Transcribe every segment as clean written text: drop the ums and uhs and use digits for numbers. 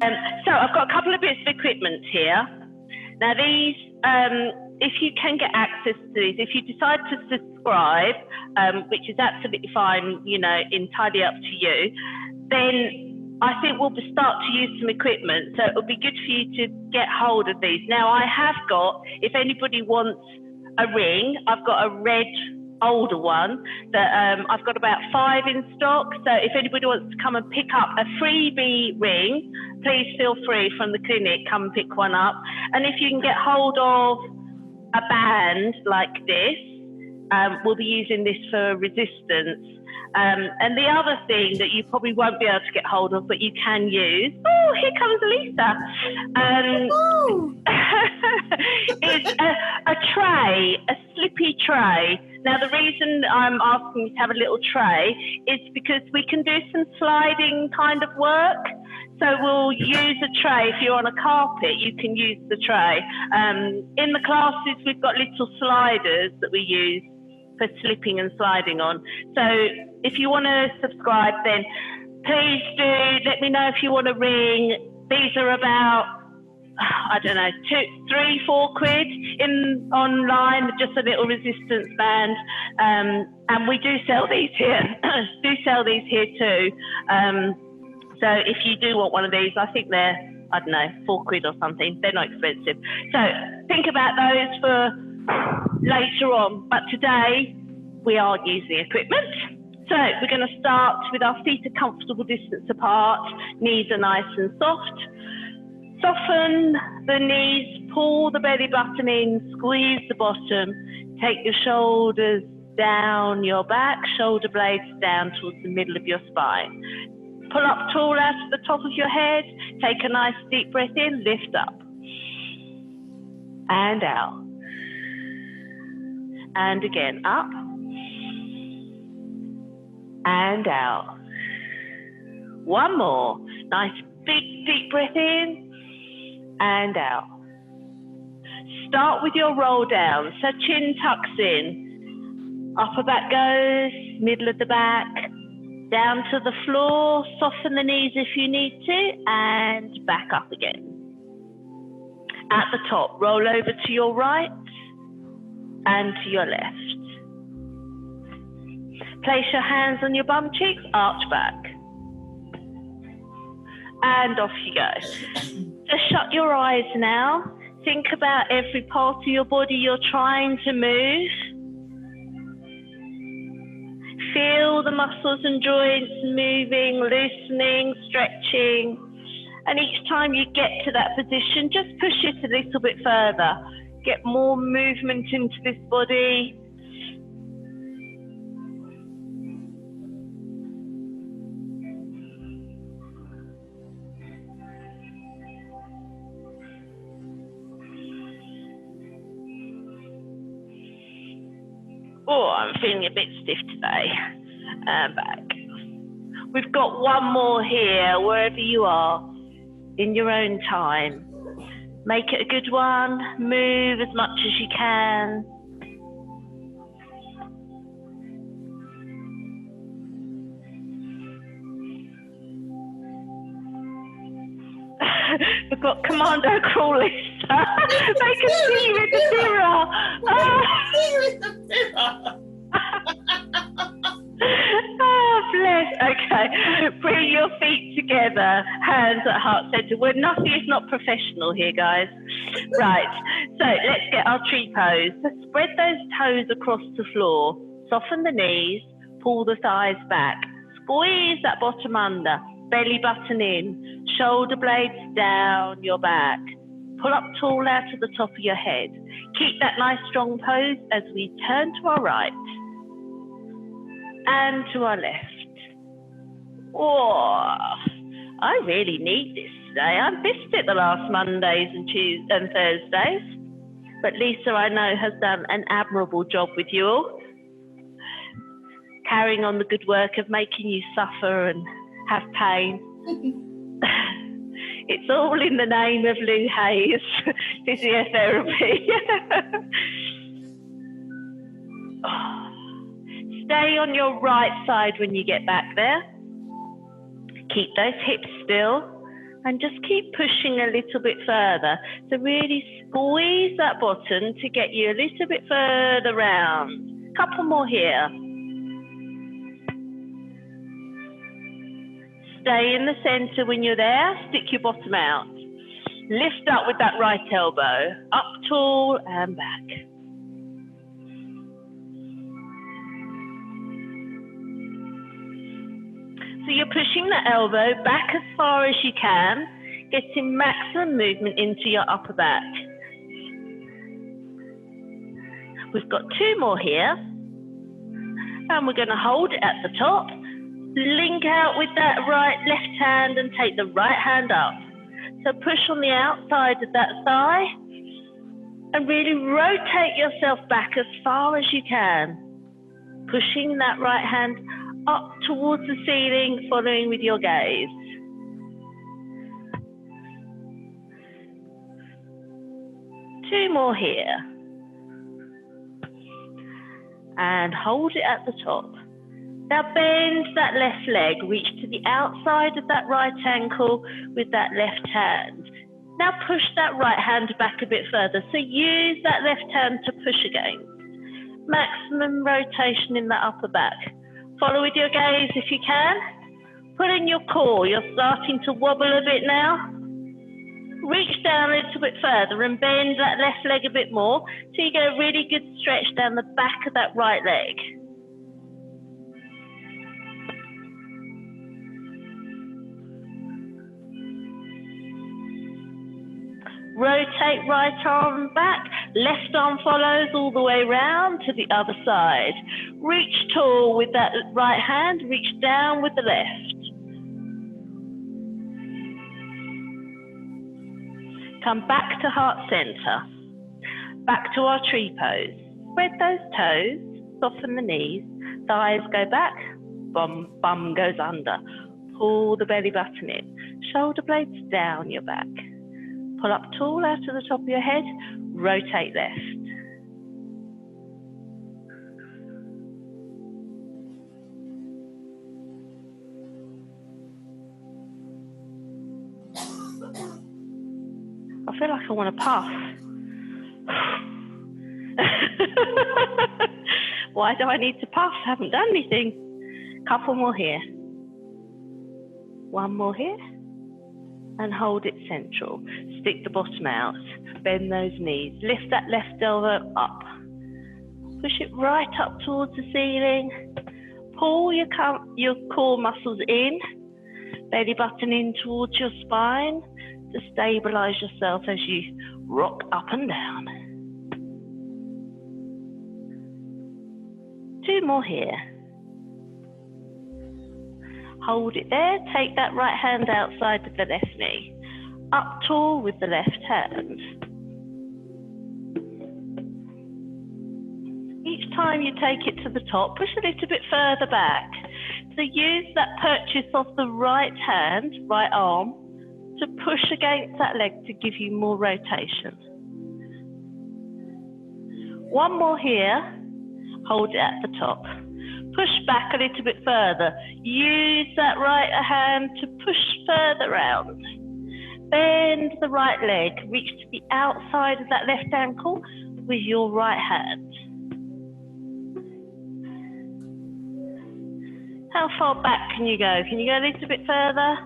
So I've got a couple of bits of equipment here. Now these, if you can get access to these, if you decide to subscribe, which is absolutely fine, you know, entirely up to you, then I think we'll start to use some equipment. So it'll be good for you to get hold of these. Now I have got, if anybody wants a ring, I've got a red older one that I've got about 5 in stock. So if anybody wants to come and pick up a freebie ring, please feel free from the clinic, come and pick one up. And if you can get hold of a band like this, we'll be using this for resistance. And the other thing that you probably won't be able to get hold of, but you can use, oh, here comes Elisa, is a tray, a slippy tray. Now, the reason I'm asking you to have a little tray is because we can do some sliding kind of work. So we'll use a tray. If you're on a carpet, you can use the tray. In the classes, we've got little sliders that we use for slipping and sliding on. So if you want to subscribe, then please do let me know if you want a ring. These are about, I don't know, 2, 3, 4 quid online, just a little resistance band. And we do sell these here, too. So if you do want one of these, I think they're, I don't know, 4 quid or something. They're not expensive. So think about those for later on. But today we are using equipment. So we're going to start with our feet a comfortable distance apart. Knees are nice and soft. Soften the knees, pull the belly button in, squeeze the bottom. Take your shoulders down your back, shoulder blades down towards the middle of your spine. Pull up tall out to the top of your head. Take a nice deep breath in, lift up. And out. And again, up. And out. One more. Nice big deep breath in. And out. Start with your roll down. So chin tucks in. Upper back goes, middle of the back. Down to the floor, soften the knees if you need to, and back up again. At the top, roll over to your right and to your left. Place your hands on your bum cheeks, arch back. And off you go. Just shut your eyes now. Think about every part of your body you're trying to move. Feel the muscles and joints moving, loosening, stretching. And each time you get to that position, just push it a little bit further. Get more movement into this body. Oh, I'm feeling a bit stiff today. Back. We've got one more here, wherever you are, in your own time. Make it a good one. Move as much as you can. We've got Commando Crawlista. They can see you in the mirror. Oh, bless. Okay. Bring your feet together, hands at heart center. We're nothing if not professional here, guys. Right. So let's get our tree pose. So spread those toes across the floor. Soften the knees. Pull the thighs back. Squeeze that bottom under. Belly button in, shoulder blades down your back. Pull up tall out to the top of your head. Keep that nice strong pose as we turn to our right and to our left. Oh, I really need this today. I've missed it the last Mondays and Tuesdays and Thursdays. But Lisa, I know, has done an admirable job with you all, carrying on the good work of making you suffer and have pain. It's all in the name of Lou Hayes, physiotherapy. Stay on your right side when you get back there. Keep those hips still. And just keep pushing a little bit further. So really squeeze that bottom to get you a little bit further round. Couple more here. Stay in the center when you're there. Stick your bottom out. Lift up with that right elbow. Up tall and back. So you're pushing the elbow back as far as you can, getting maximum movement into your upper back. We've got 2 more here. And we're going to hold it at the top. Link out with that left hand and take the right hand up. So push on the outside of that thigh and really rotate yourself back as far as you can. Pushing that right hand up towards the ceiling, following with your gaze. Two more here. And hold it at the top. Now bend that left leg, reach to the outside of that right ankle with that left hand. Now push that right hand back a bit further. So use that left hand to push again. Maximum rotation in the upper back. Follow with your gaze if you can. Put in your core. You're starting to wobble a bit now. Reach down a little bit further and bend that left leg a bit more so you get a really good stretch down the back of that right leg. Rotate right arm back, left arm follows all the way round to the other side. Reach tall with that right hand, reach down with the left. Come back to heart center. Back to our tree pose. Spread those toes, soften the knees, thighs go back, bum goes under. Pull the belly button in, shoulder blades down your back. Pull up tall out to the top of your head, rotate left. I feel like I want to puff. Why do I need to puff? I haven't done anything. Couple more here. One more here. And hold it central. Stick the bottom out. Bend those knees. Lift that left elbow up. Push it right up towards the ceiling. Pull your core muscles in. Belly button in towards your spine to stabilize yourself as you rock up and down. Two more here. Hold it there, take that right hand outside of the left knee. Up tall with the left hand. Each time you take it to the top, push a little bit further back. So use that purchase of the right hand, right arm, to push against that leg to give you more rotation. One more here, hold it at the top. Push back a little bit further. Use that right hand to push further round. Bend the right leg. Reach to the outside of that left ankle with your right hand. How far back can you go? Can you go a little bit further?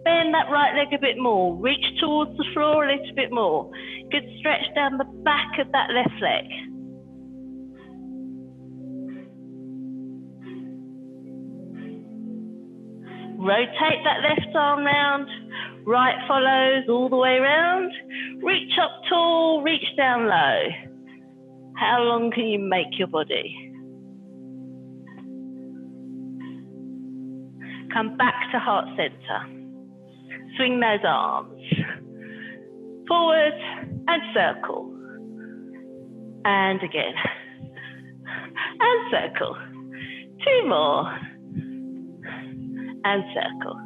Bend that right leg a bit more. Reach towards the floor a little bit more. Good stretch down the back of that left leg. Rotate that left arm round, right follows all the way round. Reach up tall, reach down low. How long can you make your body? Come back to heart center. Swing those arms. Forward and circle. And again. And circle. Two more. And circle.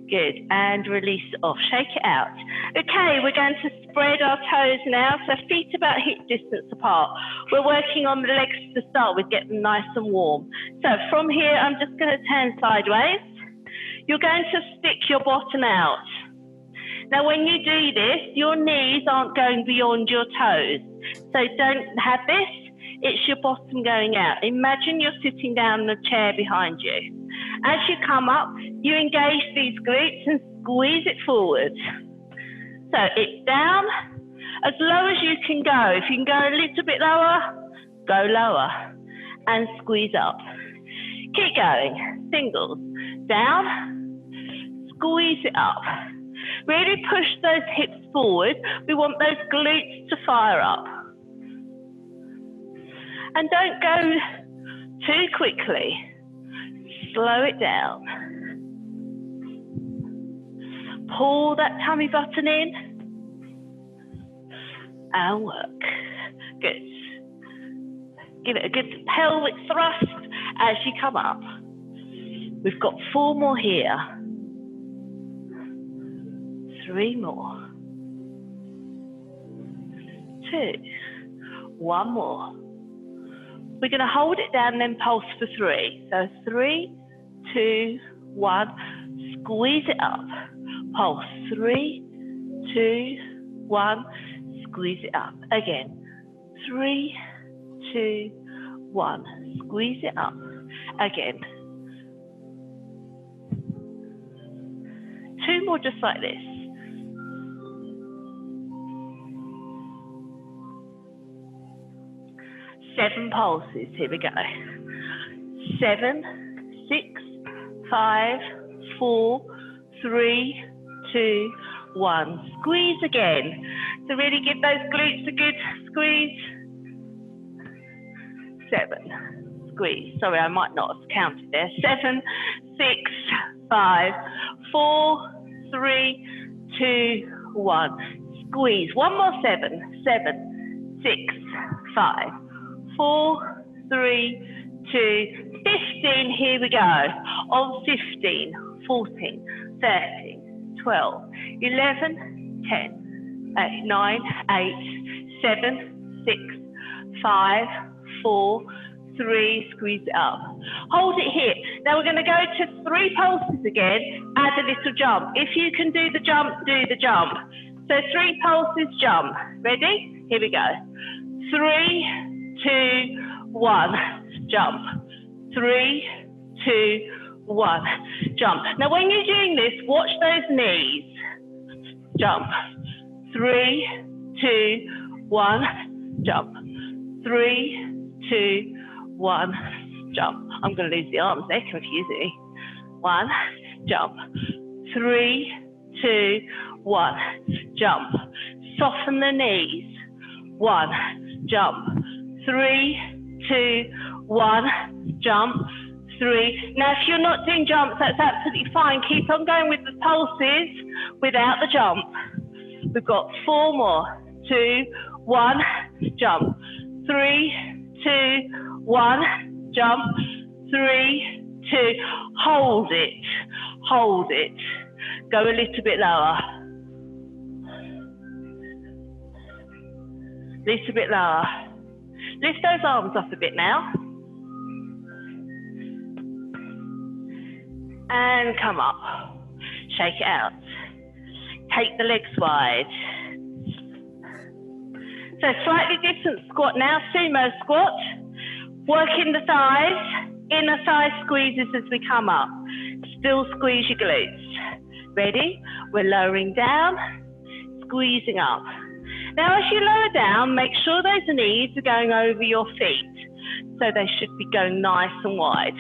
Good. And release it off. Shake it out. Okay, we're going to spread our toes now. So feet about hip distance apart. We're working on the legs to start with, get them nice and warm. So from here, I'm just going to turn sideways. You're going to stick your bottom out. Now, when you do this, your knees aren't going beyond your toes. So don't have this. It's your bottom going out. Imagine you're sitting down in a chair behind you. As you come up, you engage these glutes and squeeze it forward. So it's down as low as you can go. If you can go a little bit lower, go lower and squeeze up. Keep going. Singles. Down, squeeze it up. Really push those hips forward. We want those glutes to fire up. And don't go too quickly. Slow it down. Pull that tummy button in and work. Good. Give it a good pelvic thrust as you come up. We've got 4 more here. 3 more. 2. 1 more. We're going to hold it down and then pulse for 3. So 3, 2, 1. Squeeze it up. Pulse 3, 2, 1. Squeeze it up. Again. 3, 2, 1. Squeeze it up. Again. 2 more just like this. 7 pulses. Here we go. 7, 6, 5, 4, 3, 2, 1. Squeeze again. So really give those glutes a good squeeze. 7. Squeeze. Sorry, I might not have counted there. 7, 6, 5, 4, 3, 2, 1. Squeeze. 1 more 7. 7, 6, 5, 4, 3, 2, 15. Here we go. On 15, 14, 13, 12, 11, 10, 8, 9, 8, 7, 6, 5, 4, 3, squeeze it up. Hold it here. Now we're going to go to 3 pulses again, add a little jump. If you can do the jump, do the jump. So 3 pulses, jump. Ready? Here we go. 3, 2, 1, jump. 3, 2, 1, jump. Now when you're doing this, watch those knees. Jump. 3, 2, 1, jump. 3, 2, 1, jump. I'm going to lose the arms, they're confusing me. 1, jump. 3, 2, 1, jump. Soften the knees. 1, jump. 3, 2, 1, jump. 3. Now if you're not doing jumps, that's absolutely fine. Keep on going with the pulses without the jump. We've got 4 more. 2, 1, jump. 3, 2, 1, jump. 3, 2, hold it, hold it. Go a little bit lower. Little bit lower. Lift those arms up a bit now. And come up. Shake it out. Take the legs wide. So slightly different squat now, Sumo Squat. Working the thighs, inner thigh squeezes as we come up. Still squeeze your glutes. Ready? We're lowering down, squeezing up. Now as you lower down, make sure those knees are going over your feet. So they should be going nice and wide.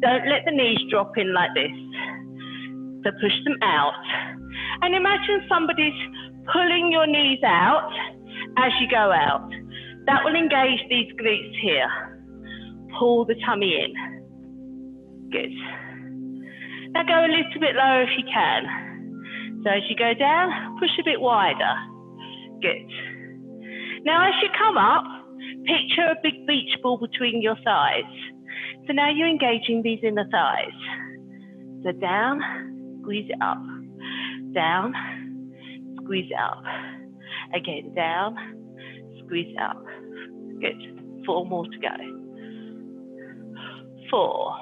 Don't let the knees drop in like this. So push them out. And imagine somebody's pulling your knees out as you go out. That will engage these glutes here. Pull the tummy in. Good. Now go a little bit lower if you can. So as you go down, push a bit wider. Good. Now as you come up, picture a big beach ball between your thighs. So now you're engaging these inner thighs. So down, squeeze it up. Down, squeeze it up. Again, down, squeeze it up. Good. 4 more to go. 4,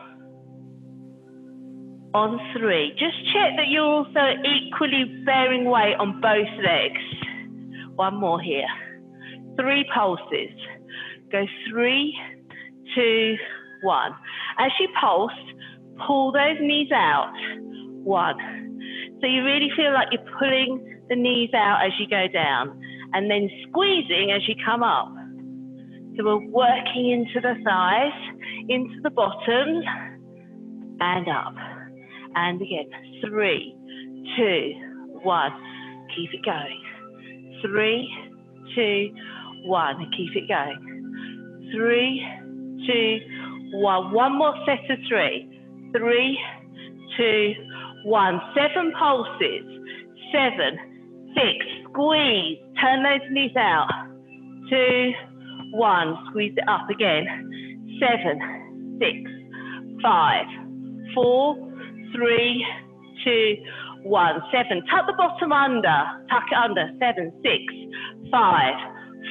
On 3. Just check that you're also equally bearing weight on both legs. One more here. 3 pulses. Go 3, 2, 1. As you pulse, pull those knees out. 1. So you really feel like you're pulling the knees out as you go down, and then squeezing as you come up. So we're working into the thighs, into the bottoms, and up. And again, 3, 2, 1. Keep it going. 3, 2, 1. And keep it going. 3, 2, 1. One more set of 3. 3, 2, 1. 7 pulses. 7, 6. Squeeze. Turn those knees out. 2, 1. Squeeze it up again. 7, 6, 5, 4, 3, 2, 1. 7. Tuck the bottom under. Tuck it under. 7, 6, 5,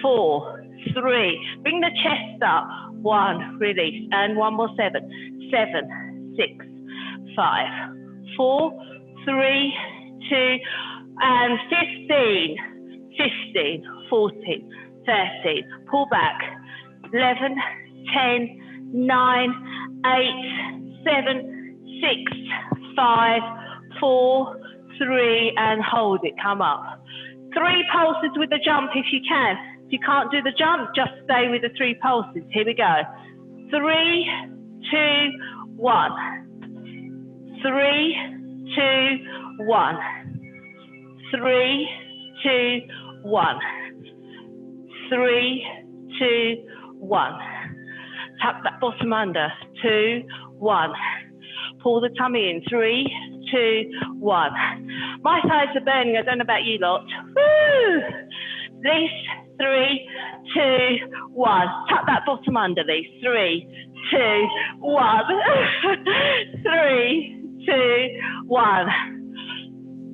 4, 3. Bring the chest up. 1. Release. And one more 7. 7, 6, 5, 4, 3, 2, and 15. 15, 14, 13. Pull back. 11, 10, 9, 8, 7, 6, 5, 4, 3, and hold it. Come up. 3 pulses with the jump if you can. If you can't do the jump, just stay with the 3 pulses. Here we go. 3, 2, 1. 3, 2, 1. 3, 2, 1. 3, 2, 1. Tuck that bottom under. 2, 1. Pull the tummy in. 3, 2, 1. My thighs are burning. I don't know about you lot. Woo! Release. 3, 2, 1. Tuck that bottom under, Lise. 3, 2, 1. 3, 2, 1.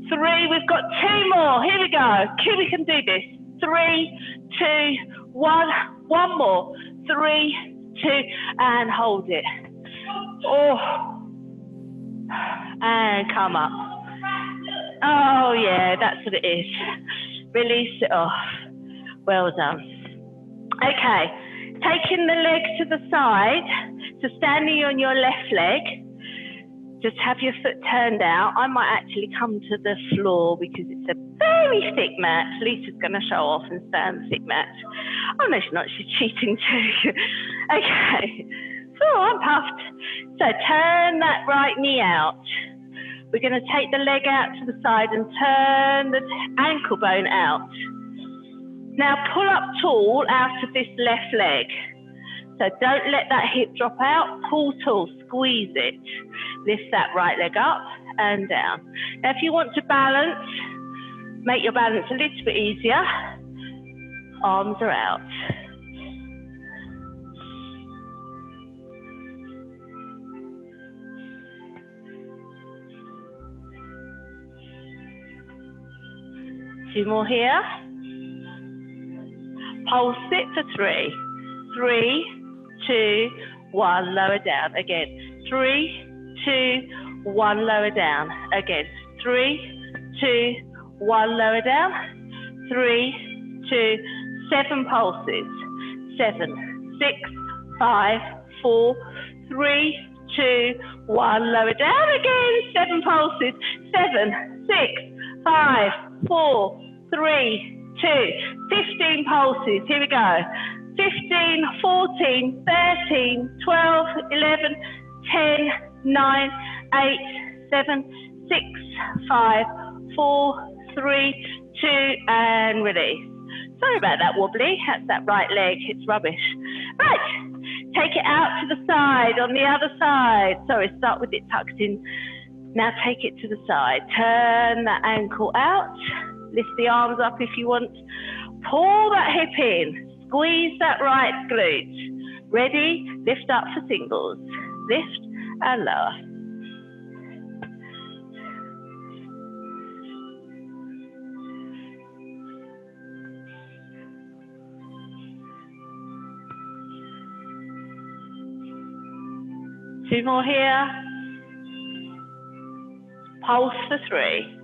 3. We've got 2 more. Here we go. We can do this. 3, 2, 1. One more. 3, 2, and hold it. Oh. And come up. Oh yeah, that's what it is. Release it off. Well done. Okay, taking the leg to the side, so standing on your left leg, just have your foot turned out. I might actually come to the floor because it's a very thick mat. Lisa's going to show off and stay on the thick mat. Oh no, she's not, she's cheating too. Okay, oh, I'm puffed. So turn that right knee out. We're going to take the leg out to the side and turn the ankle bone out. Now pull up tall out of this left leg. So don't let that hip drop out. Pull tall, squeeze it. Lift that right leg up and down. Now if you want to balance, make your balance a little bit easier. Arms are out. Two more here. Pulse it for 3. 3, 2, 1, lower down. Again. 3, 2, 1, lower down. Again. 3, 2, 1, lower down. 3, 2, 7 pulses. 7, 6, 5, 4, 3, 2, 1, lower down. Again. 7 pulses. 7, 6, 5, 4, 3, 2, 15 pulses. Here we go. 15, 14, 13, 12, 11, 10, 9, 8, 7, 6, 5, 4, 3, 2, and release. Sorry about that wobbly. That's that right leg. It's rubbish. Right. Take it out to the side on the other side. Sorry, start with it tucked in. Now take it to the side. Turn that ankle out. Lift the arms up if you want. Pull that hip in. Squeeze that right glute. Ready? Lift up for singles. Lift and lower. Two more here. Pulse for 3.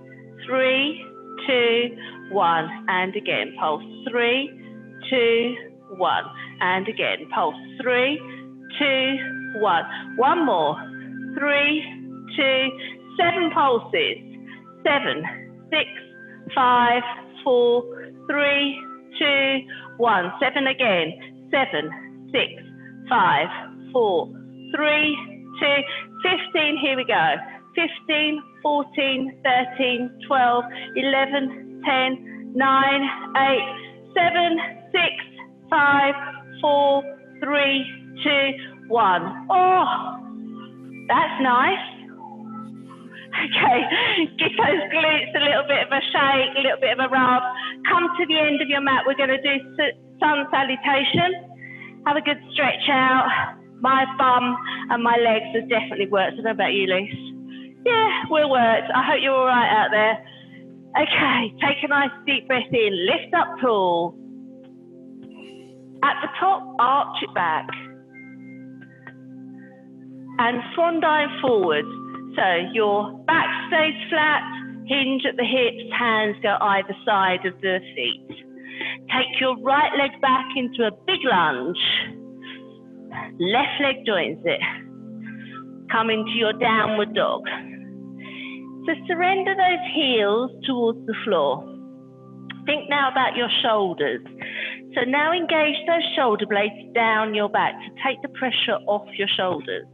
3, 2, 1. And again, pulse 3, 2, 1. And again, pulse 3, 2, 1. One more. 3, 2, 7 pulses. 7, 6, 5, 4, 3, 2, 1. 7 again. 7, 6, 5, 4, 3, 2, 15. Here we go. 15, 14, 13, 12, 11, 10, 9, 8, 7, 6, 5, 4, 3, 2, 1. Oh, that's nice. Okay, give those glutes a little bit of a shake, a little bit of a rub. Come to the end of your mat. We're going to do sun salutation. Have a good stretch out. My bum and my legs have definitely worked. I don't know about you, Lise. Yeah, we'll work. I hope you're all right out there. Okay, take a nice deep breath in. Lift up tall. At the top, arch it back. And swan dive forward. So your back stays flat, hinge at the hips, hands go either side of the feet. Take your right leg back into a big lunge. Left leg joins it. Come into your downward dog. So surrender those heels towards the floor. Think now about your shoulders. So now engage those shoulder blades down your back to take the pressure off your shoulders.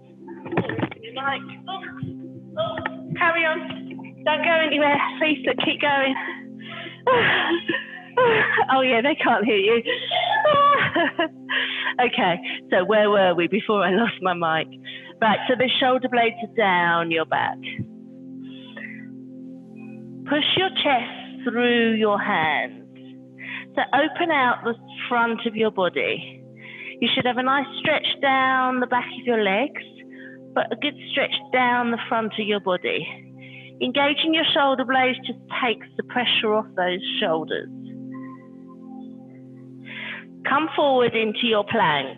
Carry on. Don't go anywhere. Lisa, keep going. Oh yeah, they can't hear you. Okay, so where were we before I lost my mic? Right, so the shoulder blades are down your back. Push your chest through your hands. So open out the front of your body. You should have a nice stretch down the back of your legs, but a good stretch down the front of your body. Engaging your shoulder blades just takes the pressure off those shoulders. Come forward into your plank.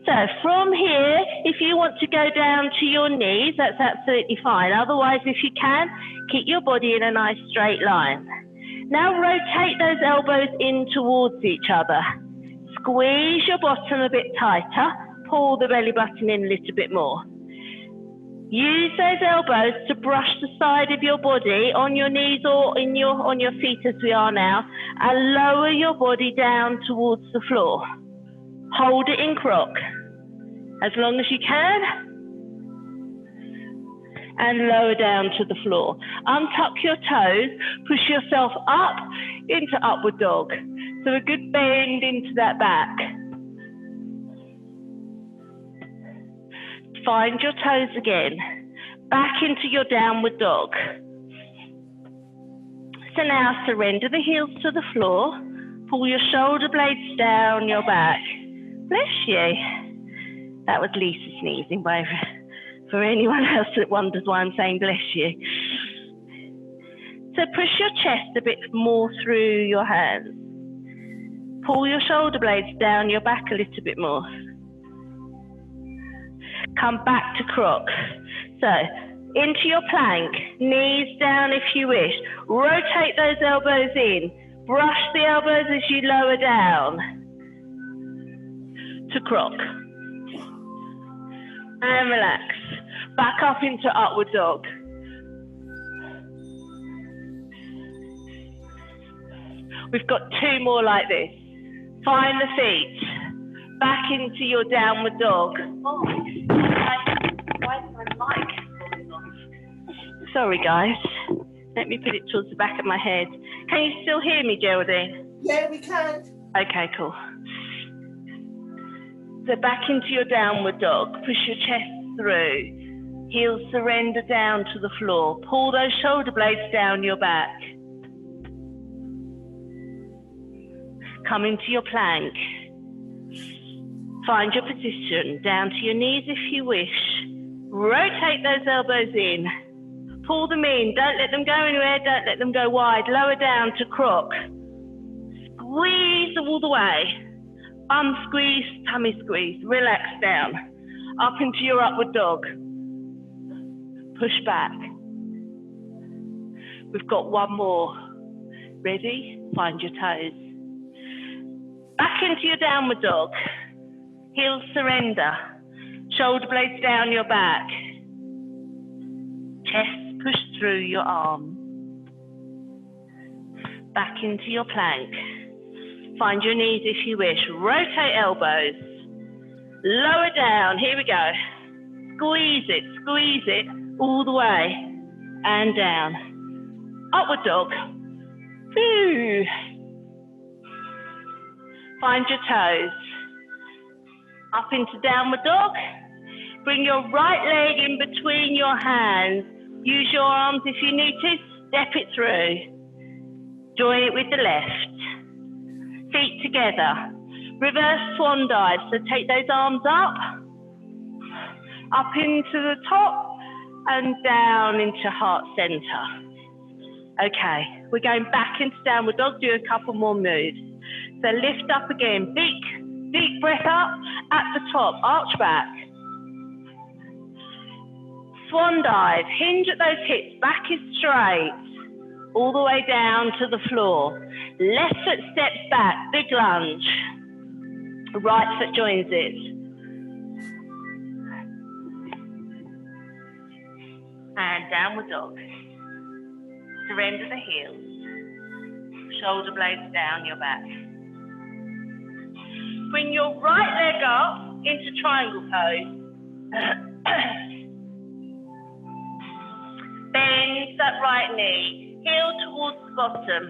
So from here, if you want to go down to your knees, that's absolutely fine. Otherwise, if you can, keep your body in a nice straight line. Now rotate those elbows in towards each other. Squeeze your bottom a bit tighter. Pull the belly button in a little bit more. Use those elbows to brush the side of your body on your knees or on your feet as we are now, and lower your body down towards the floor. Hold it in croc as long as you can, and lower down to the floor. Untuck your toes, push yourself up into upward dog. So a good bend into that back. Find your toes again. Back into your downward dog. So now surrender the heels to the floor. Pull your shoulder blades down your back. Bless you. That was Lisa sneezing, by for anyone else that wonders why I'm saying bless you. So push your chest a bit more through your hands. Pull your shoulder blades down your back a little bit more. Come back to croc. So into your plank, knees down if you wish. Rotate those elbows in. Brush the elbows as you lower down to croc. And relax. Back up into upward dog. We've got 2 more like this. Find the feet. Back into your downward dog. Oh, why is my mic falling off? Sorry guys. Let me put it towards the back of my head. Can you still hear me, Geraldine? Yeah, we can. Okay, cool. So back into your downward dog. Push your chest through. Heels surrender down to the floor. Pull those shoulder blades down your back. Come into your plank. Find your position. Down to your knees if you wish. Rotate those elbows in. Pull them in. Don't let them go anywhere. Don't let them go wide. Lower down to croc. Squeeze all the way. Bum squeeze, tummy squeeze. Relax down. Up into your upward dog. Push back. We've got one more. Ready? Find your toes. Back into your downward dog. Heels surrender. Shoulder blades down your back. Chest pushed through your arms. Back into your plank. Find your knees if you wish. Rotate elbows. Lower down. Here we go. Squeeze it all the way. And down. Upward dog. Woo. Find your toes. Up into downward dog. Bring your right leg in between your hands. Use your arms if you need to. Step it through. Join it with the left. Feet together. Reverse swan dive. So take those arms up into the top and down into heart center. Okay, we're going back into downward dog. Do a couple more moves. So lift up again. Deep breath up at the top. Arch back. Swan dive. Hinge at those hips. Back is straight. All the way down to the floor. Left foot steps back. Big lunge. Right foot joins it. And downward dog. Surrender the heels. Shoulder blades down your back. Bring your right leg up into triangle pose. Bend that right knee. Heel towards the bottom.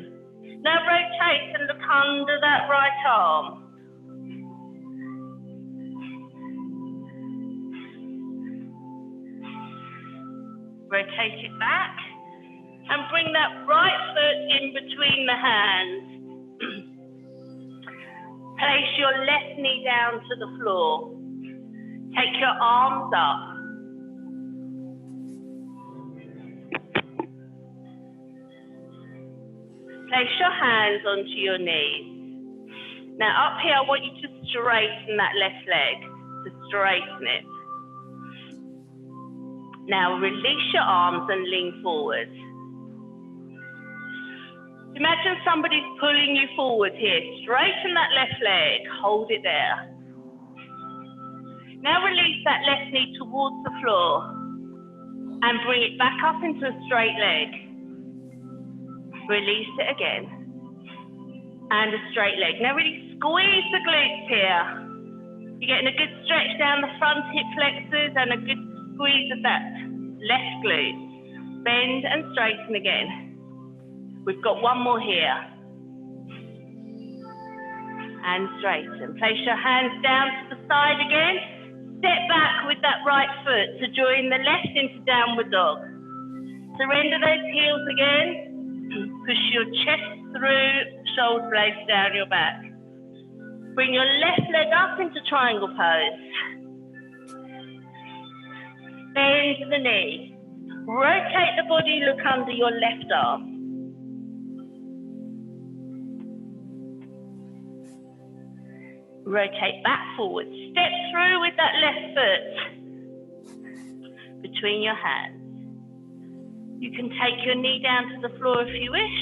Now rotate and look under that right arm. Rotate it back and bring that right foot in between the hands. Place your left knee down to the floor. Take your arms up. Place your hands onto your knees. Now up here, I want you to straighten that left leg, to straighten it. Now release your arms and lean forward. Imagine somebody's pulling you forward here. Straighten that left leg, hold it there. Now release that left knee towards the floor and bring it back up into a straight leg. Release it again. And a straight leg. Now really squeeze the glutes here. You're getting a good stretch down the front hip flexors and a good squeeze of that left glute. Bend and straighten again. We've got one more here. And straighten. Place your hands down to the side again. Step back with that right foot to join the left into downward dog. Surrender those heels again. Push your chest through, shoulder blades down your back. Bring your left leg up into triangle pose. Bend the knee. Rotate the body, look under your left arm. Rotate back forward. Step through with that left foot between your hands. You can take your knee down to the floor if you wish.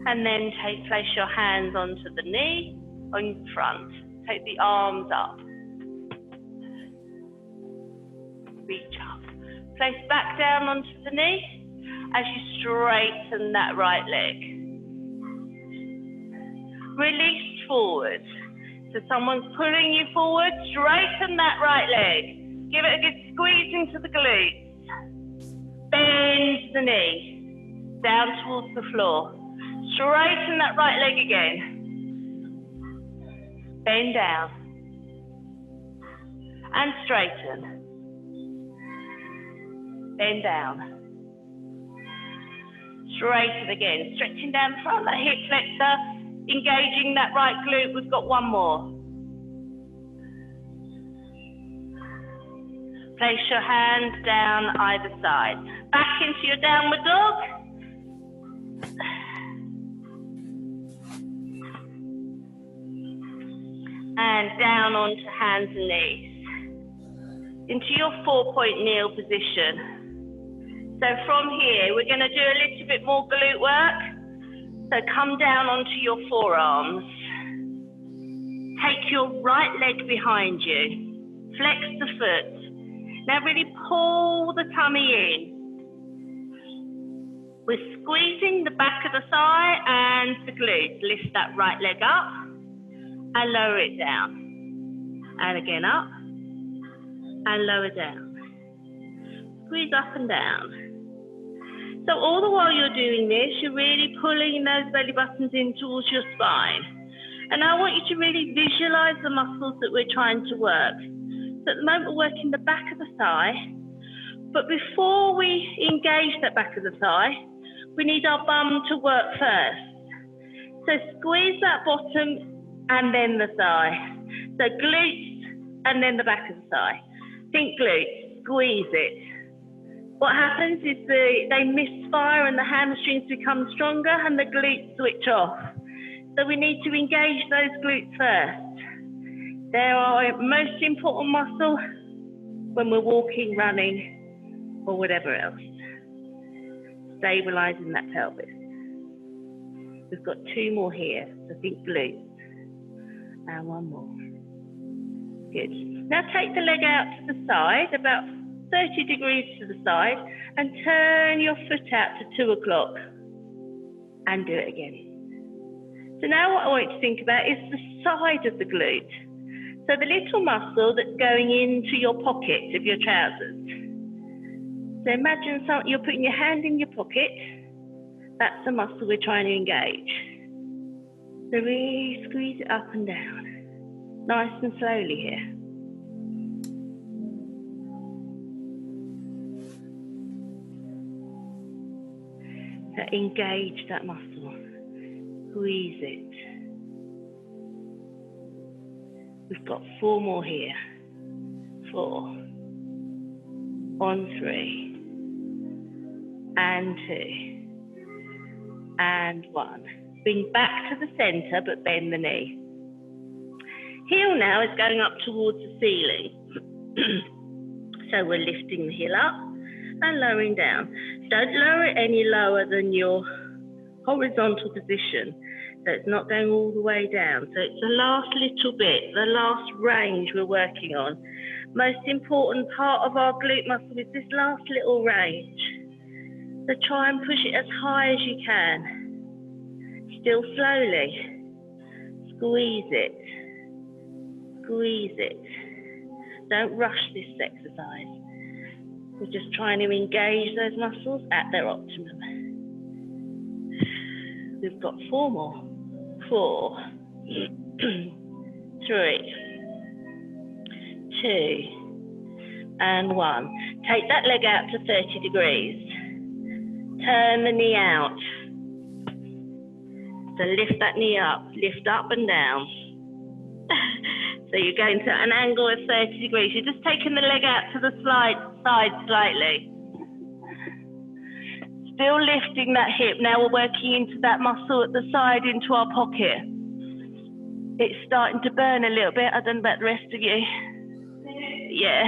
And then place your hands onto the knee on front. Take the arms up. Reach up. Place back down onto the knee as you straighten that right leg. Release forward. So someone's pulling you forward, straighten that right leg. Give it a good squeeze into the glutes. Bend the knee. Down towards the floor. Straighten that right leg again. Bend down. And straighten. Bend down. Straighten again. Stretching down the front, that hip flexor. Engaging that right glute. We've got one more. Place your hands down either side. Back into your downward dog. And down onto hands and knees. Into your 4-point kneel position. So from here, we're going to do a little bit more glute work. So come down onto your forearms. Take your right leg behind you. Flex the foot. Now really pull the tummy in. We're squeezing the back of the thigh and the glutes. Lift that right leg up and lower it down. And again up and lower down. Squeeze up and down. So all the while you're doing this, you're really pulling those belly buttons in towards your spine. And I want you to really visualize the muscles that we're trying to work. So at the moment we're working the back of the thigh, but before we engage that back of the thigh, we need our bum to work first. So squeeze that bottom and then the thigh. So glutes and then the back of the thigh. Think glutes, squeeze it. What happens is they misfire and the hamstrings become stronger and the glutes switch off. So we need to engage those glutes first. They're our most important muscle when we're walking, running, or whatever else. Stabilizing that pelvis. We've got 2 more here, so think glutes. And 1 more. Good. Now take the leg out to the side, about 30 degrees to the side, and turn your foot out to 2 o'clock. And do it again. So now what I want you to think about is the side of the glute. So the little muscle that's going into your pocket of your trousers. So imagine you're putting your hand in your pocket. That's the muscle we're trying to engage. So really squeeze it up and down. Nice and slowly here. So engage that muscle. Squeeze it. We've got 4 more here. 4. On 3. And 2. And 1. Bring back to the center, but bend the knee. Heel now is going up towards the ceiling. So we're lifting the heel up and lowering down. Don't lower it any lower than your horizontal position. So it's not going all the way down. So it's the last little bit, the last range we're working on. Most important part of our glute muscle is this last little range. So try and push it as high as you can. Still slowly. Squeeze it. Squeeze it. Don't rush this exercise. We're just trying to engage those muscles at their optimum. We've got 4 more. 4, 3, 2, and 1. Take that leg out to 30 degrees. Turn the knee out. So lift that knee up. Lift up and down. So you're going to an angle of 30 degrees. You're just taking the leg out to the side slightly. Still lifting that hip. Now we're working into that muscle at the side, into our pocket. It's starting to burn a little bit. I don't know about the rest of you. Yeah.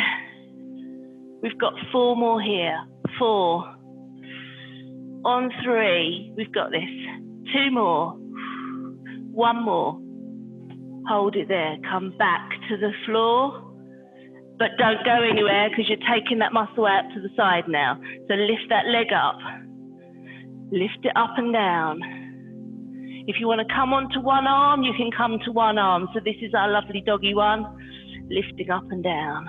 We've got 4 more here. 4. On 3. We've got this. 2 more. 1 more. Hold it there. Come back to the floor. But don't go anywhere because you're taking that muscle out to the side now. So lift that leg up. Lift it up and down. If you want to come onto one arm, you can come to one arm. So this is our lovely doggy one. Lifting up and down.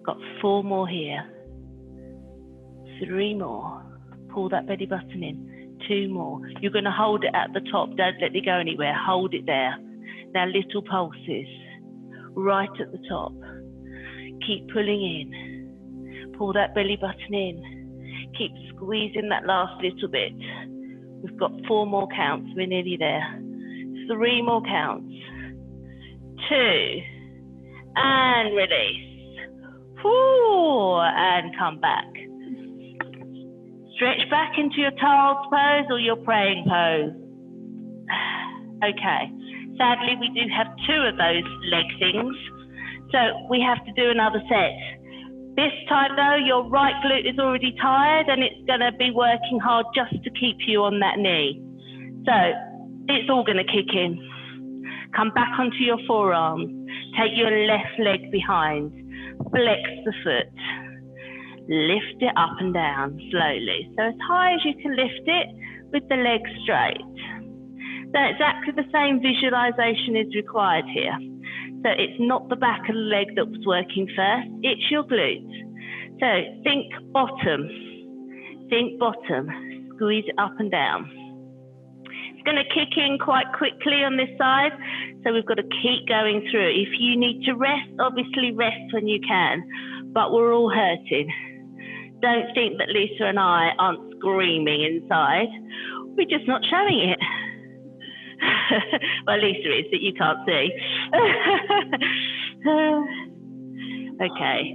Got 4 more here. 3 more. Pull that belly button in. 2 more. You're going to hold it at the top. Don't let it go anywhere. Hold it there. Now little pulses. Right at the top. Keep pulling in. Pull that belly button in. Keep squeezing that last little bit. We've got 4 more counts. We're nearly there. 3 more counts. 2. And release. 4. And come back. Stretch back into your child's pose or your praying pose. Okay. Sadly, we do have 2 of those leg things. So we have to do another set. This time though, your right glute is already tired and it's going to be working hard just to keep you on that knee. So it's all going to kick in. Come back onto your forearms. Take your left leg behind. Flex the foot. Lift it up and down slowly. So as high as you can lift it with the leg straight. So exactly the same visualization is required here. So it's not the back of the leg that was working first, it's your glute. So think bottom, squeeze it up and down. It's going to kick in quite quickly on this side, so we've got to keep going through. If you need to rest, obviously rest when you can, but we're all hurting. Don't think that Lisa and I aren't screaming inside, we're just not showing it. Well, Lisa is, that you can't see. Okay.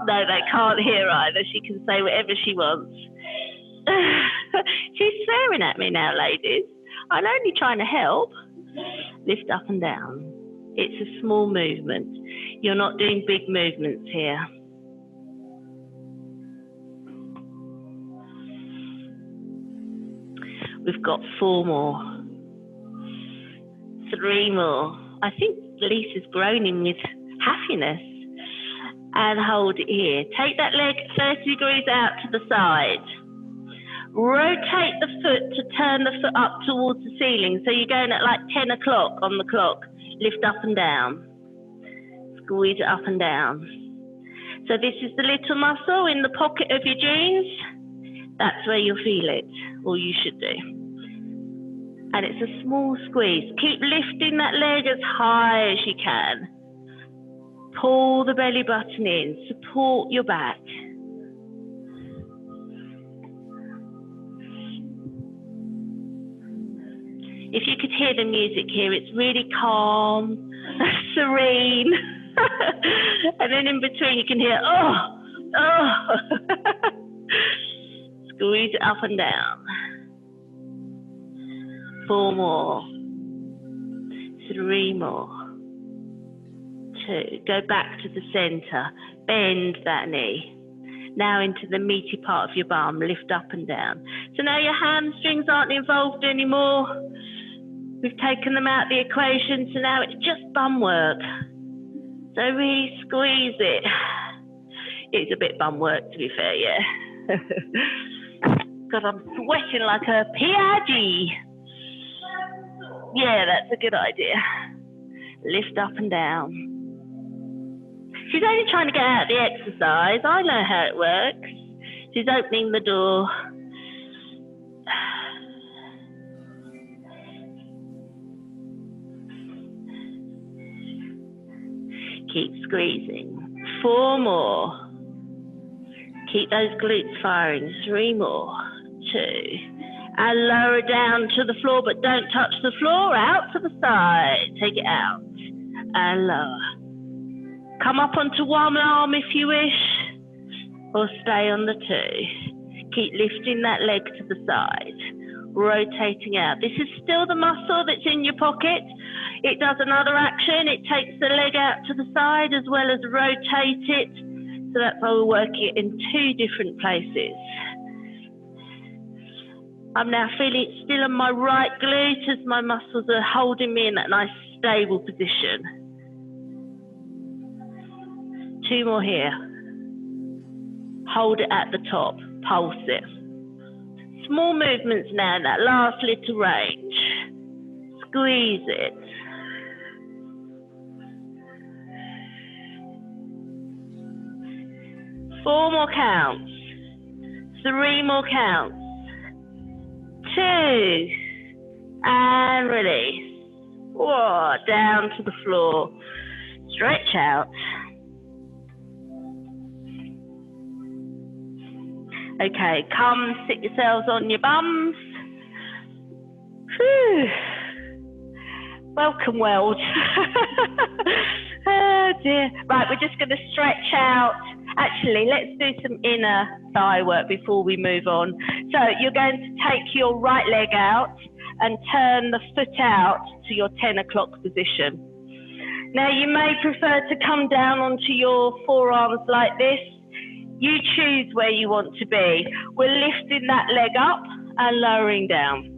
No, they can't hear either. She can say whatever she wants. She's swearing at me now, ladies. I'm only trying to help. Lift up and down. It's a small movement. You're not doing big movements here. We've got 4 more. 3 more. I think Lisa's groaning with happiness. And hold it here. Take that leg 30 degrees out to the side. Rotate the foot to turn the foot up towards the ceiling. So you're going at like 10 o'clock on the clock. Lift up and down. Squeeze it up and down. So this is the little muscle in the pocket of your jeans. That's where you'll feel it, or you should do. And it's a small squeeze. Keep lifting that leg as high as you can. Pull the belly button in. Support your back. If you could hear the music here, it's really calm, serene. And then in between you can hear, oh. Squeeze it up and down. 4 more. 3 more. 2. Go back to the center. Bend that knee. Now into the meaty part of your bum. Lift up and down. So now your hamstrings aren't involved anymore. We've taken them out of the equation, so now it's just bum work. So really squeeze it. It's a bit bum work, to be fair, yeah. God, I'm sweating like a Piaggi. Yeah, that's a good idea. Lift up and down. She's only trying to get out the exercise. I know how it works. She's opening the door. Keep squeezing. 4 more. Keep those glutes firing. 3 more. 2. And lower down to the floor, but don't touch the floor. Out to the side. Take it out. And lower. Come up onto one arm if you wish, or stay on the 2. Keep lifting that leg to the side, rotating out. This is still the muscle that's in your pocket. It does another action. It takes the leg out to the side as well as rotate it. So that's why we're working it in 2 different places. I'm now feeling it still on my right glute as my muscles are holding me in that nice stable position. 2 more here. Hold it at the top, pulse it. Small movements now in that last little range. Squeeze it. 4 more counts. 3 more counts. 2. And release. Whoa, down to the floor. Stretch out. Okay, come sit yourselves on your bums. Whew. Welcome, world. Oh dear. Right, we're just going to stretch out. Actually, let's do some inner thigh work before we move on. So you're going to take your right leg out and turn the foot out to your 10 o'clock position. Now you may prefer to come down onto your forearms like this. You choose where you want to be. We're lifting that leg up and lowering down.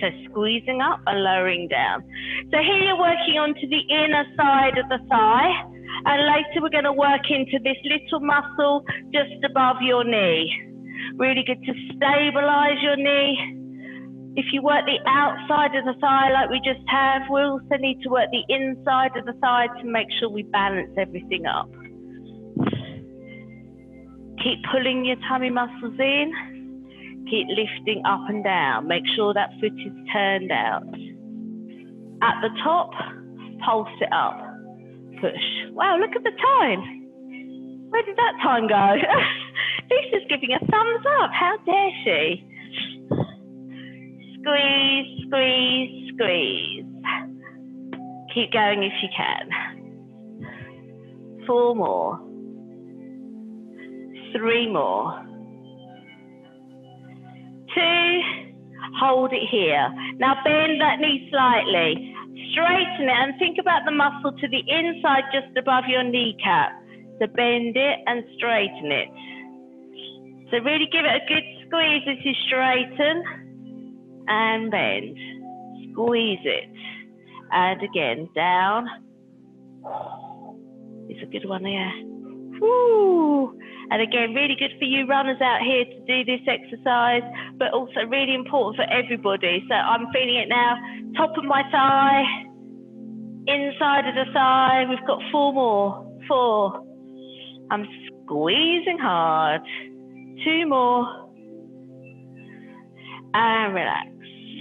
So squeezing up and lowering down. So here you're working onto the inner side of the thigh, and later we're going to work into this little muscle just above your knee. Really good to stabilize your knee. If you work the outside of the thigh like we just have, we also need to work the inside of the thigh to make sure we balance everything up. Keep pulling your tummy muscles in. Keep lifting up and down. Make sure that foot is turned out. At the top, pulse it up. Push. Wow, look at the time. Where did that time go? Lisa's giving a thumbs up. How dare she? Squeeze, squeeze, squeeze. Keep going if you can. 4 more. 3 more. 2, hold it here. Now bend that knee slightly, straighten it, and think about the muscle to the inside just above your kneecap. So bend it and straighten it. So really give it a good squeeze as you straighten and bend. Squeeze it. And again, down. It's a good one here. Woo! And again, really good for you runners out here to do this exercise, but also really important for everybody. So I'm feeling it now, top of my thigh, inside of the thigh. We've got 4 more. 4. I'm squeezing hard. 2 more. And relax.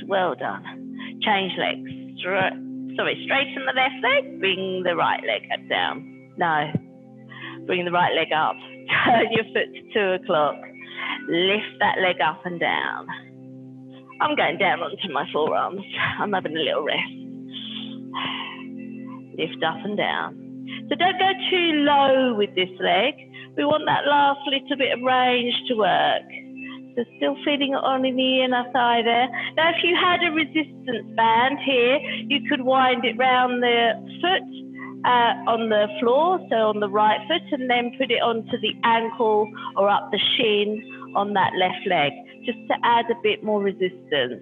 Well done. Change legs. Straighten the left leg, bring the right leg down. No. Bring the right leg up. Turn your foot to 2 o'clock. Lift that leg up and down. I'm going down onto my forearms. I'm having a little rest. Lift up and down. So don't go too low with this leg. We want that last little bit of range to work. So still feeling it on in the inner thigh there. Now if you had a resistance band here, you could wind it round the foot on the floor, so on the right foot, and then put it onto the ankle or up the shin on that left leg, just to add a bit more resistance.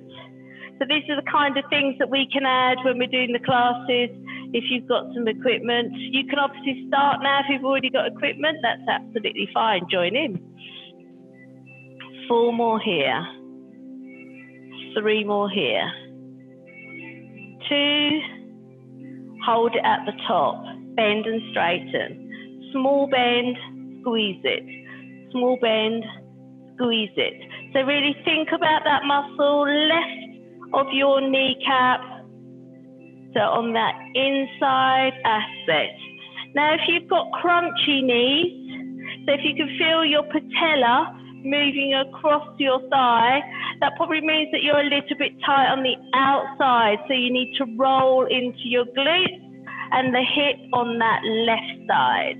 So these are the kind of things that we can add when we're doing the classes. If you've got some equipment, you can obviously start now. If you've already got equipment, that's absolutely fine. Join in. 4 more here. 3 more here. 2. Hold it at the top, bend and straighten. Small bend, squeeze it. Small bend, squeeze it. So really think about that muscle left of your kneecap. So on that inside aspect. Now if you've got crunchy knees, so if you can feel your patella moving across your thigh, that probably means that you're a little bit tight on the outside, so you need to roll into your glutes and the hip on that left side.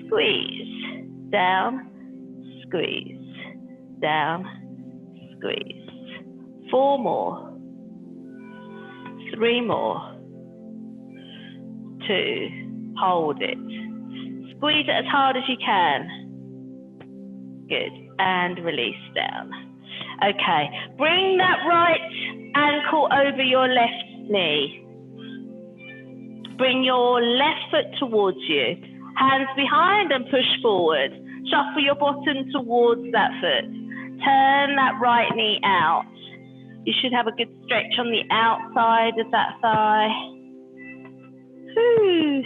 Squeeze, down, squeeze, down, squeeze. 4 more. 3 more. 2, hold it. Squeeze it as hard as you can. Good, and release down. Okay, bring that right ankle over your left knee. Bring your left foot towards you. Hands behind and push forward. Shuffle your bottom towards that foot. Turn that right knee out. You should have a good stretch on the outside of that thigh. Whew.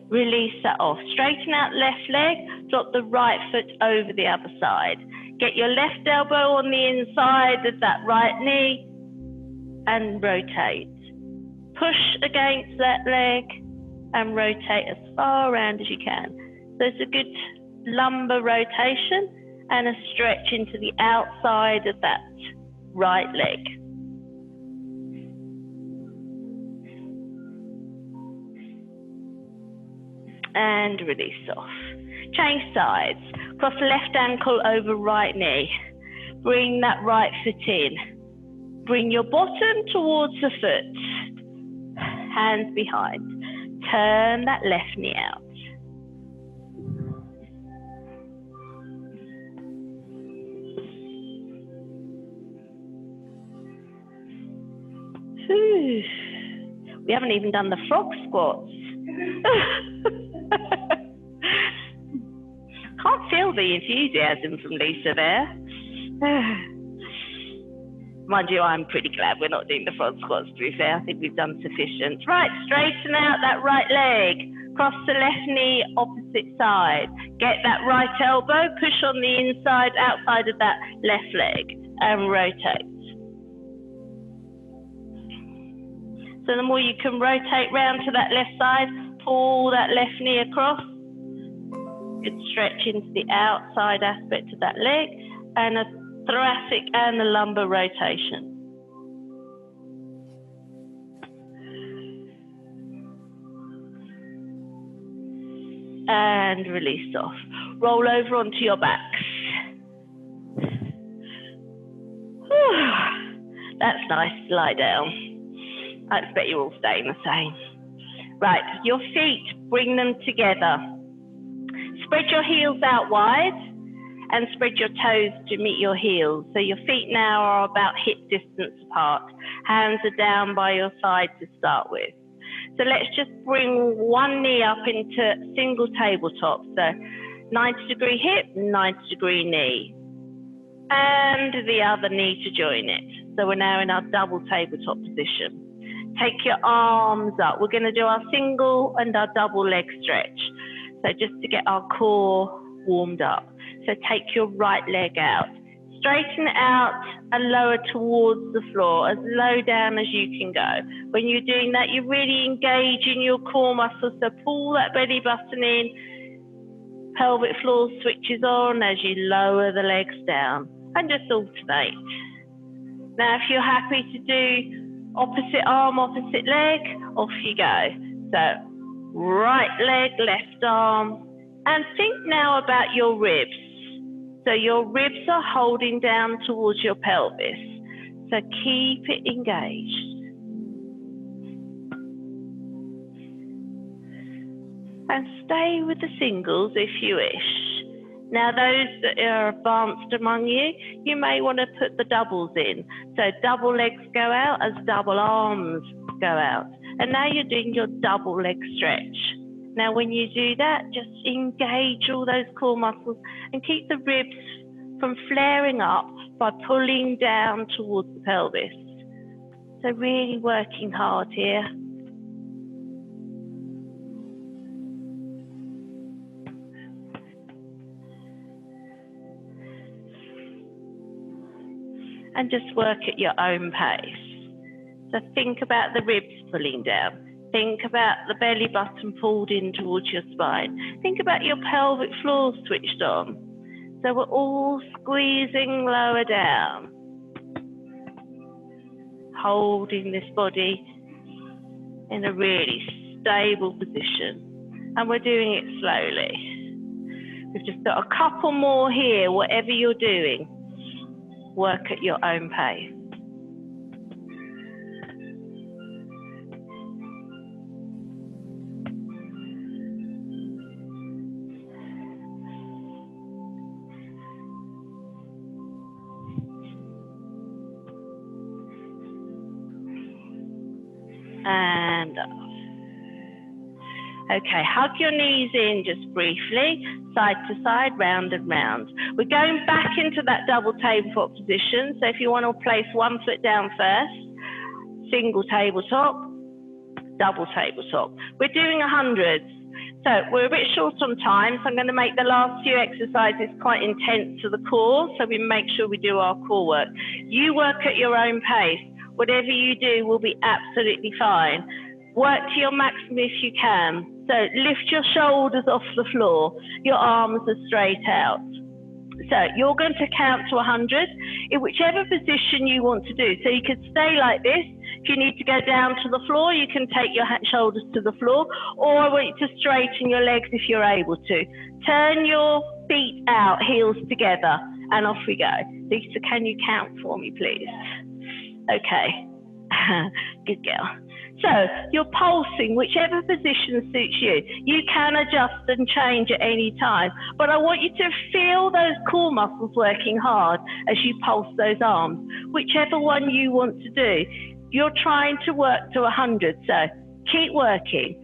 Release that off. Straighten out left leg, drop the right foot over the other side. Get your left elbow on the inside of that right knee and rotate. Push against that leg and rotate as far around as you can. So it's a good lumbar rotation and a stretch into the outside of that right leg. And release off. Change sides. Cross left ankle over right knee. bring that right foot in. Bring your bottom towards the foot. Hands behind. Turn that left knee out. We haven't even done the frog squats. Can't feel the enthusiasm from Lisa there. Mind you, I'm pretty glad we're not doing the frog squats, to be fair. I think we've done sufficient. Right, straighten out that right leg. Cross the left knee, opposite side. Get that right elbow, push on the inside, outside of that left leg, and rotate. So the more you can rotate round to that left side, pull that left knee across. Good stretch into the outside aspect of that leg, and a thoracic and the lumbar rotation. And release off. Roll over onto your backs. That's nice to lie down. I expect you're all staying the same. Right, your feet, bring them together. Spread your heels out wide and spread your toes to meet your heels. So your feet now are about hip distance apart. Hands are down by your side to start with. So let's just bring one knee up into single tabletop. So 90-degree hip, 90-degree knee. And the other knee to join it. So we're now in our double tabletop position. Take your arms up. We're going to do our single and our double leg stretch. So just to get our core warmed up. So take your right leg out. Straighten out and lower towards the floor, as low down as you can go. When you're doing that, you're really engaging your core muscles. So pull that belly button in. Pelvic floor switches on as you lower the legs down. And just alternate. Now, if you're happy to do opposite arm, opposite leg, off you go. So right leg, left arm. And think now about your ribs. So your ribs are holding down towards your pelvis. So keep it engaged. And stay with the singles if you wish. Now those that are advanced among you, you may want to put the doubles in. So double legs go out as double arms go out. And now you're doing your double leg stretch. Now when you do that, just engage all those core muscles and keep the ribs from flaring up by pulling down towards the pelvis. So really working hard here. And just work at your own pace. So think about the ribs pulling down. Think about the belly button pulled in towards your spine. Think about your pelvic floor switched on. So we're all squeezing lower down. Holding this body in a really stable position. And we're doing it slowly. We've just got a couple more here, whatever you're doing. Work at your own pace. And up. Okay, hug your knees in just briefly, side to side, round and round. We're going back into that double tabletop position. So if you want to place one foot down first, single tabletop, double tabletop. We're doing 100s. So we're a bit short on time, so I'm going to make the last few exercises quite intense to the core, so we make sure we do our core work. You work at your own pace. Whatever you do will be absolutely fine. Work to your maximum if you can. So lift your shoulders off the floor. Your arms are straight out. So you're going to count to 100 in whichever position you want to do. So you could stay like this. If you need to go down to the floor, you can take your shoulders to the floor, or I want you to straighten your legs if you're able to. Turn your feet out, heels together, and off we go. Lisa, can you count for me, please? Okay. Good girl. So you're pulsing, whichever position suits you. You can adjust and change at any time, but I want you to feel those core muscles working hard as you pulse those arms, whichever one you want to do. You're trying to work to 100, so keep working.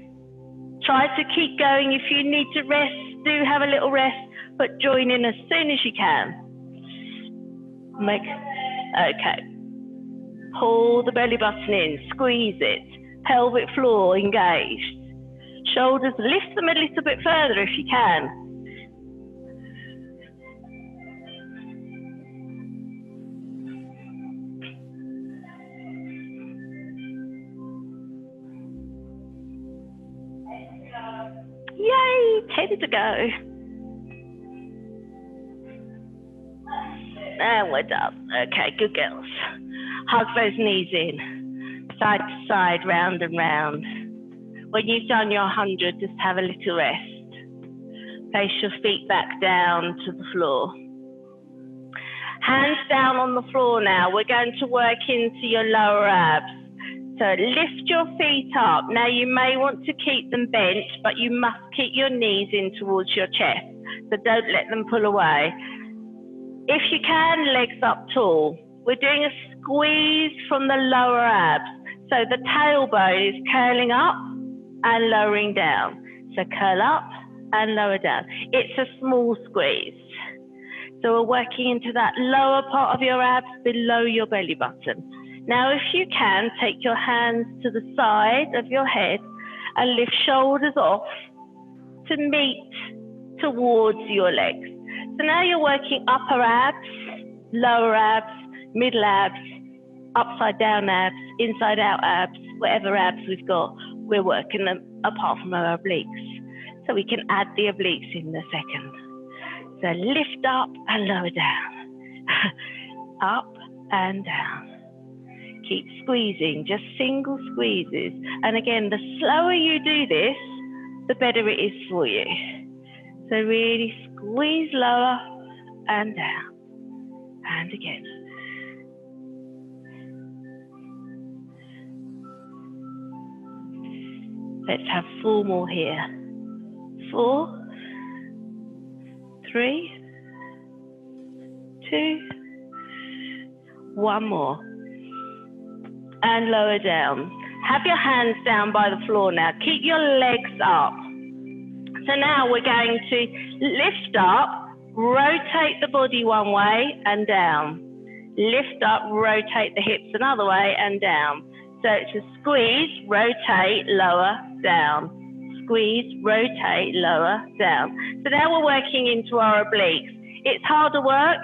Try to keep going. If you need to rest, do have a little rest, but join in as soon as you can. Okay. Pull the belly button in, squeeze it. Pelvic floor engaged. Shoulders, lift them a little bit further if you can. Yay, 10 to go. And we're done. Okay, good girls. Hug those knees in. Side to side, round and round. When you've done your 100, just have a little rest. Place your feet back down to the floor. Hands down on the floor now. We're going to work into your lower abs. So lift your feet up. Now you may want to keep them bent, but you must keep your knees in towards your chest. So don't let them pull away. If you can, legs up tall. We're doing a squeeze from the lower abs. So the tailbone is curling up and lowering down. So curl up and lower down. It's a small squeeze. So we're working into that lower part of your abs below your belly button. Now, if you can, take your hands to the side of your head and lift shoulders off to meet towards your legs. So now you're working upper abs, lower abs, middle abs, upside down abs, inside out abs, whatever abs we've got, we're working them apart from our obliques. So we can add the obliques in a second. So lift up and lower down. Up and down. Keep squeezing, just single squeezes. And again, the slower you do this, the better it is for you. So really squeeze lower and down. And again. Let's have 4 more here. 4, 3, 2, 1 more. And lower down. Have your hands down by the floor now. Keep your legs up. So now we're going to lift up, rotate the body one way and down. Lift up, rotate the hips another way and down. So it's a squeeze, rotate, lower, down. Squeeze, rotate, lower, down. So now we're working into our obliques. It's harder work,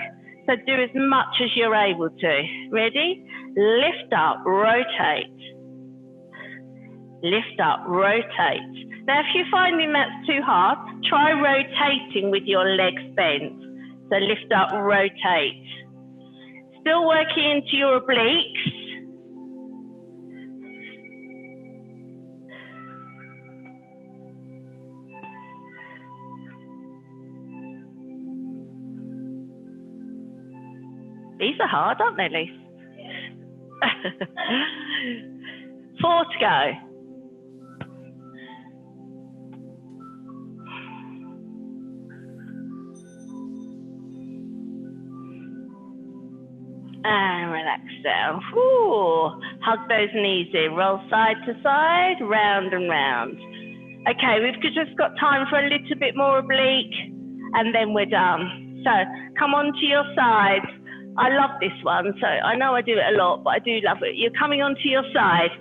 so do as much as you're able to. Ready? Lift up, rotate. Lift up, rotate. Now, if you're finding that's too hard, try rotating with your legs bent. So lift up, rotate. Still working into your obliques. These are hard, aren't they, Lise? 4 to go. And relax down. Ooh. Hug those knees in. Roll side to side, round and round. Okay, we've just got time for a little bit more oblique, and then we're done. So come onto your sides. I love this one, so I know I do it a lot, but I do love it. You're coming onto your side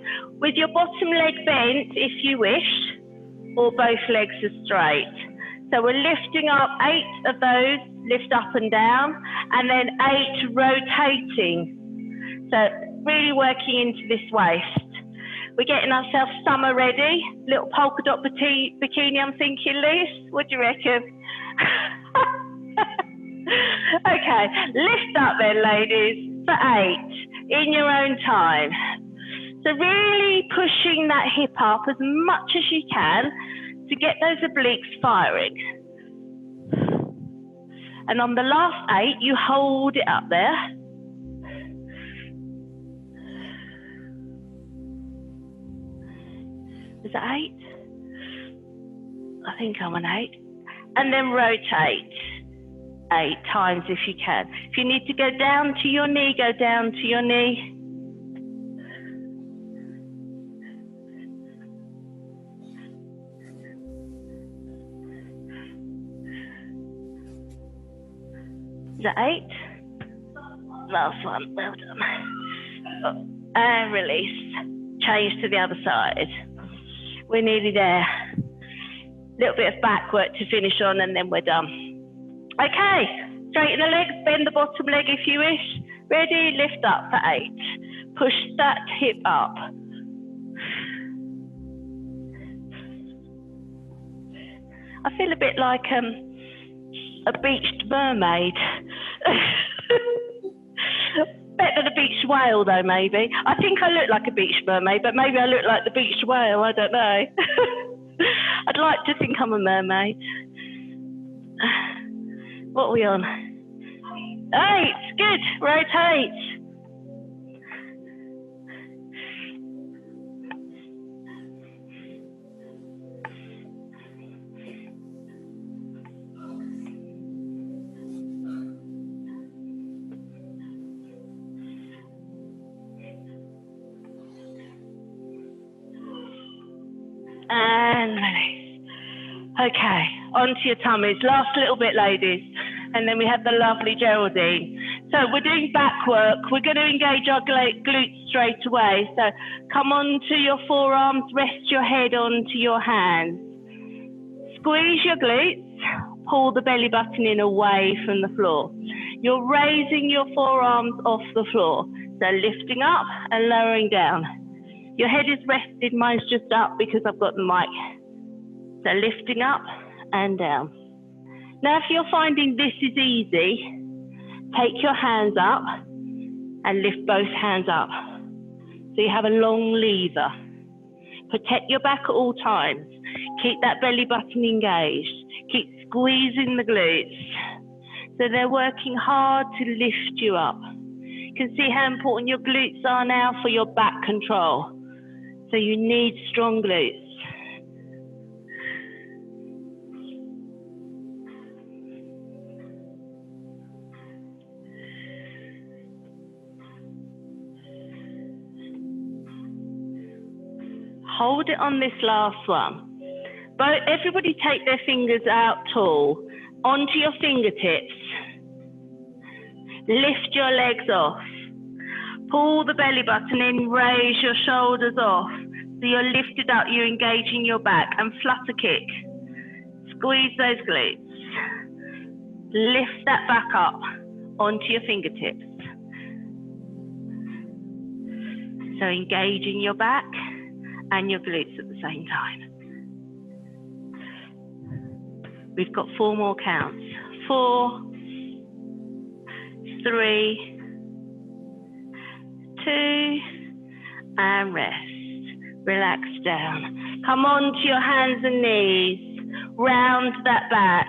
with your bottom leg bent, if you wish, or both legs are straight. So we're lifting up 8 of those, lift up and down, and then 8 rotating. So really working into this waist. We're getting ourselves summer ready. Little polka dot bikini, I'm thinking, Liz. What do you reckon? Okay, lift up then, ladies, for 8 in your own time. So really pushing that hip up as much as you can to get those obliques firing. And on the last 8, you hold it up there. Is that 8? I think I'm on 8. And then rotate 8 times if you can. If you need to go down to your knee, go down to your knee. Is that 8? Last one, well done. And release. Change to the other side. We're nearly there. Little bit of back work to finish on and then we're done. Okay, straighten the legs, bend the bottom leg if you wish. Ready, lift up for 8. Push that hip up. I feel a bit like a beached mermaid. Better than a beached whale though, maybe. I think I look like a beached mermaid, but maybe I look like the beached whale, I don't know. I'd like to think I'm a mermaid. What are we on? 8, good, rotate. And release. Okay, onto your tummies. Last little bit, ladies. And then we have the lovely Geraldine. So we're doing back work. We're going to engage our glutes straight away. So come onto your forearms, rest your head onto your hands. Squeeze your glutes, pull the belly button in away from the floor. You're raising your forearms off the floor. So lifting up and lowering down. Your head is rested, mine's just up because I've got the mic. So lifting up and down. Now if you're finding this is easy, take your hands up and lift both hands up. So you have a long lever. Protect your back at all times. Keep that belly button engaged. Keep squeezing the glutes. So they're working hard to lift you up. You can see how important your glutes are now for your back control. So you need strong glutes. Hold it on this last one. But everybody take their fingers out tall, onto your fingertips. Lift your legs off. Pull the belly button in, raise your shoulders off. So you're lifted up, you're engaging your back, and flutter kick. Squeeze those glutes. Lift that back up onto your fingertips. So engaging your back and your glutes at the same time. We've got 4 more counts. 4, 3, 2, and rest. Relax down. Come onto your hands and knees. Round that back.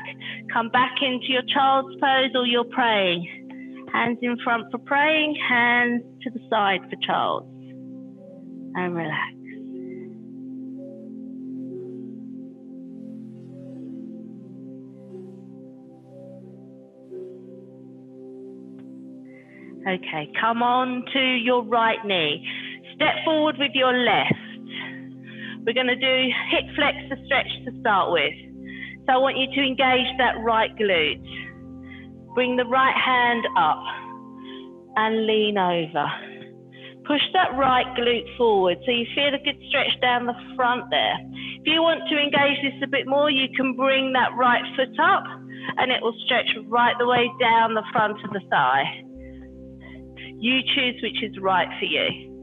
Come back into your child's pose or your praying. Hands in front for praying, hands to the side for child's. And relax. Okay, come on to your right knee. Step forward with your left. We're going to do hip flexor stretch to start with. So I want you to engage that right glute. Bring the right hand up and lean over. Push that right glute forward so you feel a good stretch down the front there. If you want to engage this a bit more, you can bring that right foot up and it will stretch right the way down the front of the thigh. You choose which is right for you.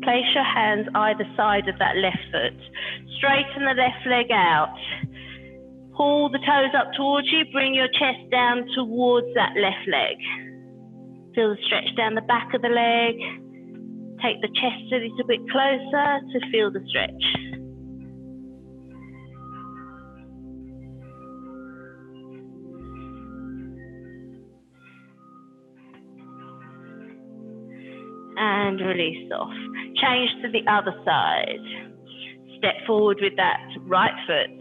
Place your hands either side of that left foot. Straighten the left leg out. Pull the toes up towards you, bring your chest down towards that left leg. Feel the stretch down the back of the leg. Take the chest a little bit closer to feel the stretch. And release off. Change to the other side. Step forward with that right foot.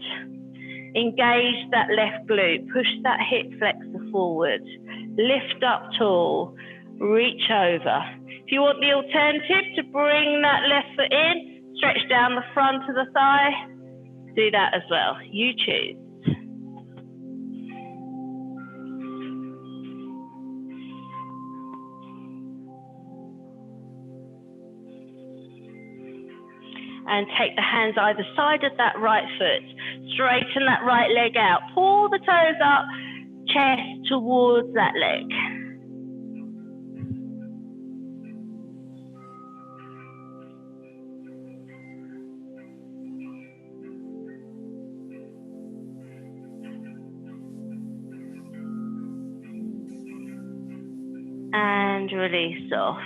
Engage that left glute. Push that hip flexor forward. Lift up tall. Reach over. If you want the alternative to bring that left foot in, stretch down the front of the thigh, do that as well. You choose. And take the hands either side of that right foot. Straighten that right leg out. Pull the toes up, chest towards that leg. And release off.